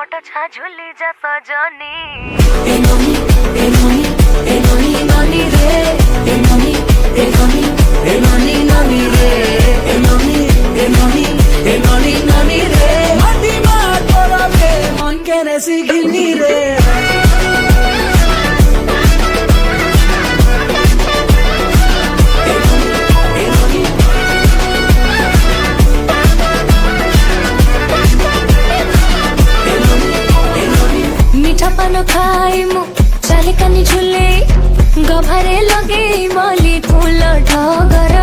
মোটা ঝাঝুলি যা সজনী এ ননি এ ননি এ ননি ননি রে এ ননি এ ননি এ ননি ননি রে এ ননি এ ননি এ ননি ননি রে মাটি মা করবে মন কেনে শিখিনি রে পানো খাই মু চালে কানি ঝুলে গভারে লগে মলি ফুল ঢগর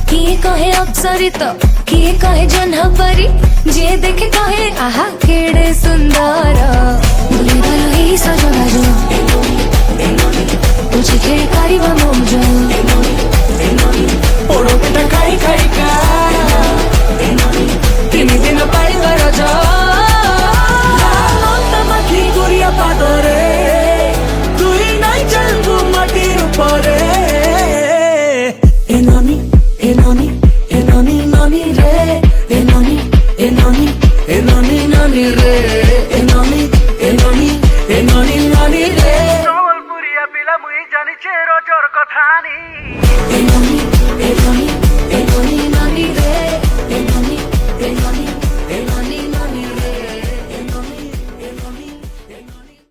কিଏ কহে অপ্সরিত কিଏ কহে জহ্নপরি যে দেখে কহে আহা কেড়ে সুন্দর ভুলি গল এই সজবাজ বুঝি খেয়ে কারিবা মৌজ ওড়ো পেটা খাই খাই কা তিনি দিন পাইবা রজ পাদরে তুই নাই চলবু মাটির উপরে এ ননি এ ননি এ ননি ননি রে এ ননি এ ননি এ ননি ননি রে এ ননি এ ননি এ ননি ননি রে সম্বলপুরিয়া পিলা মুই জানিছে রজর কথা নি